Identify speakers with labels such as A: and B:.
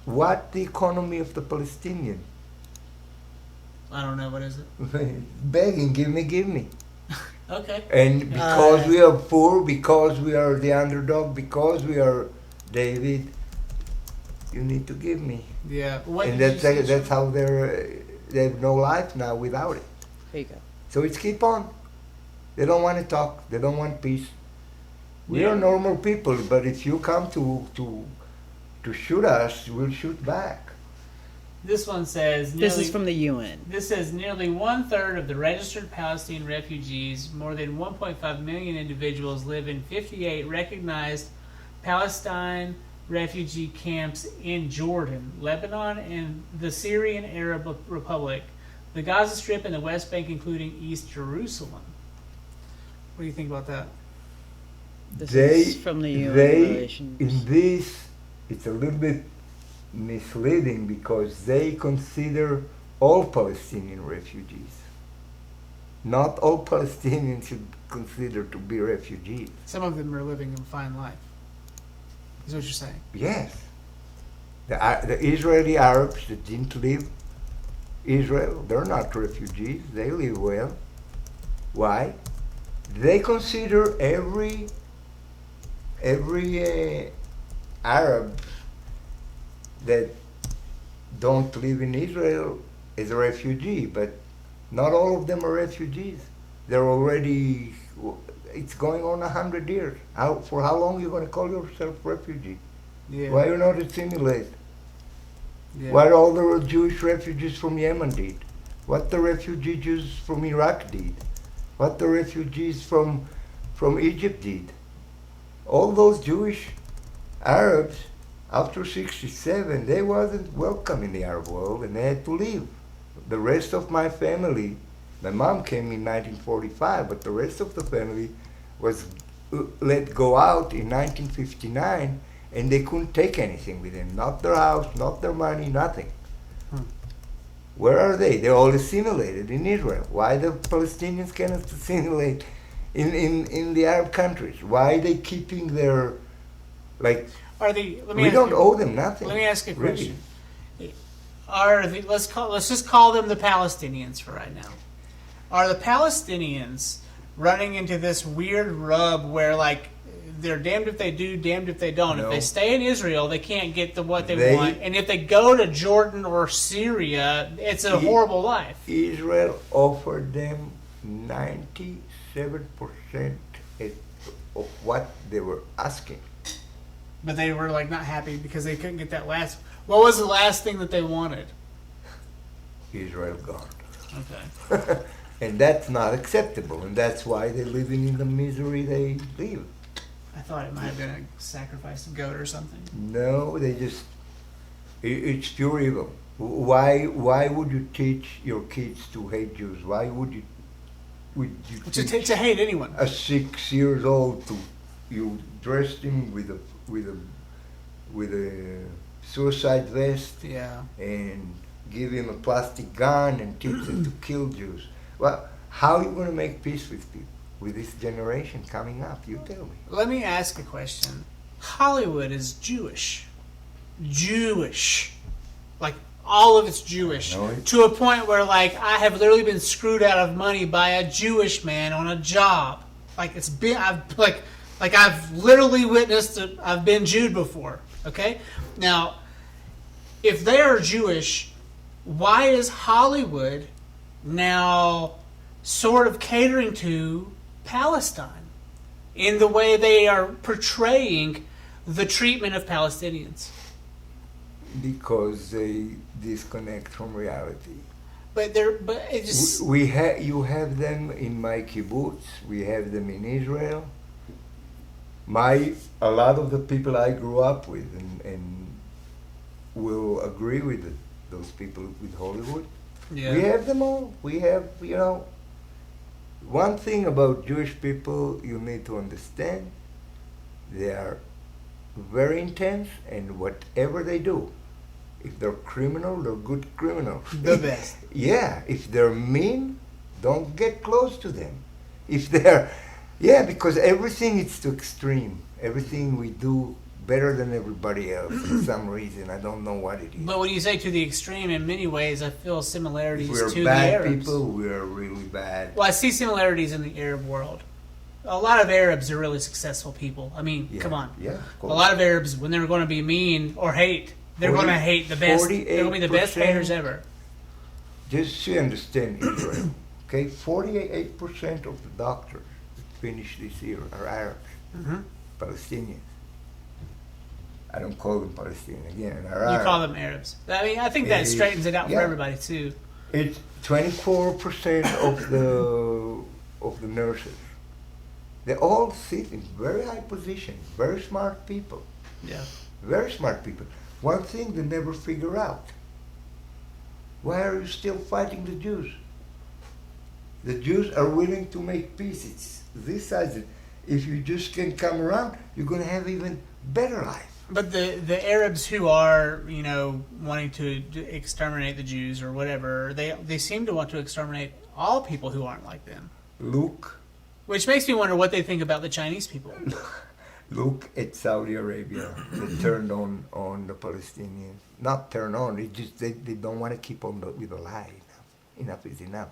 A: what the economy of the Palestinian?
B: I don't know. What is it?
A: Begging, give me.
B: Okay.
A: And because we are poor, because we are the underdog, because we are David, you need to give me.
B: Yeah.
A: And that's how they have no life now without it.
C: There you go.
A: So it's keep on. They don't want to talk. They don't want peace. We are normal people, but if you come to shoot us, we'll shoot back.
B: This one says...
C: This is from the UN.
B: This says nearly 1/3 of the registered Palestinian refugees, more than 1.5 million individuals, live in 58 recognized Palestine refugee camps in Jordan, Lebanon, and the Syrian Arab Republic, the Gaza Strip, and the West Bank, including East Jerusalem. What do you think about that?
C: This is from the UN relations.
A: In this, it's a little bit misleading because they consider all Palestinian refugees. Not all Palestinians should consider to be refugees.
B: Some of them are living a fine life. Is what you're saying?
A: Yes. The Israeli Arabs that didn't leave Israel, they're not refugees. They live well. Why? They consider every Arab that don't live in Israel is a refugee, but not all of them are refugees. They're already, it's going on 100 years. For how long are you going to call yourself refugee?
B: Yeah.
A: Why are you not assimilated?
B: Yeah.
A: What all the Jewish refugees from Yemen did? What the refugee Jews from Iraq did? What the refugees from Egypt did? All those Jewish Arabs, after 67, they wasn't welcome in the Arab world and they had to leave. The rest of my family, my mom came in 1945, but the rest of the family was let go out in 1959 and they couldn't take anything with them. Not their house, not their money, nothing. Where are they? They're all assimilated in Israel. Why the Palestinians cannot assimilate in the Arab countries? Why are they keeping their, like, we don't owe them nothing.
B: Let me ask you a
A: really.
B: question. Let's just call them the Palestinians for right now. Are the Palestinians running into this weird rub where, like, they're damned if they do, damned if they don't?
A: No.
B: If they stay in Israel, they can't get what they want. And if they go to Jordan or Syria, it's a horrible life.
A: Israel offered them 97% of what they were asking.
B: But they were, like, not happy because they couldn't get that last... What was the last thing that they wanted?
A: Israel gone.
B: Okay.
A: And that's not acceptable, and that's why they're living in the misery they live.
B: I thought it might have been a sacrifice of goat or something.
A: No, they just... It's pure evil. Why would you teach your kids to hate Jews? Why would you teach
B: To hate anyone.
A: a 6 years old to... You dressed him with a suicide vest,
B: Yeah.
A: and give him a plastic gun and teach him to kill Jews. Well, how are you going to make peace with people, with this generation coming up? You tell me.
B: Let me ask a question. Hollywood is Jewish. Jewish. Like, all of it's Jewish.
A: No,
B: to a point where, like, I have literally been screwed out of money by a Jewish man on a job. Like, it's been... I've literally witnessed it. I've been Jewed before. Okay? Now, if they are Jewish, why is Hollywood now sort of catering to Palestine in the way they are portraying the treatment of Palestinians?
A: Because they disconnect from reality.
B: But it just...
A: You have them in my kibbutz. We have them in Israel. A lot of the people I grew up with and will agree with those people with Hollywood.
B: Yeah.
A: We have them all. We have, one thing about Jewish people you need to understand, they are very intense, and whatever they do, if they're criminal, they're good criminals.
B: The best.
A: Yeah, if they're mean, don't get close to them. If they're, because everything is to extreme. Everything we do better than everybody else for some reason. I don't know what it is.
B: But when you say to the extreme, in many ways, I feel similarities
A: We're
B: to the
A: bad
B: Arabs.
A: people. We're really bad.
B: Well, I see similarities in the Arab world. A lot of Arabs are really successful people. I mean,
A: Yeah,
B: come on.
A: yeah, of
B: A
A: course.
B: lot of Arabs, when they're going to be mean or hate, they're going to hate the best. They're going to be the best
A: 48%
B: haters ever.
A: Just to understand Israel, okay, 48% of the doctors that finished this year are Arabs, Palestinians. I don't call them Palestinian again. Are
B: You
A: Arab.
B: call them Arabs. I mean, I think that straightens it out for
A: Yeah.
B: everybody too.
A: It's 24% of the nurses. They all sit in very high positions, very smart people,
B: Yeah.
A: very smart people. One thing they never figure out: why are you still fighting the Jews? The Jews are willing to make peace. It's this size. If you just can come around, you're going to have even better life.
B: But the Arabs who are, you know, wanting to exterminate the Jews or whatever, they seem to want to exterminate all people who aren't like them. Which makes me wonder what they think about the Chinese people.
A: Look at Saudi Arabia. They turned on the Palestinians. Not turn on. It just they don't want to keep on with the lie. Enough is enough.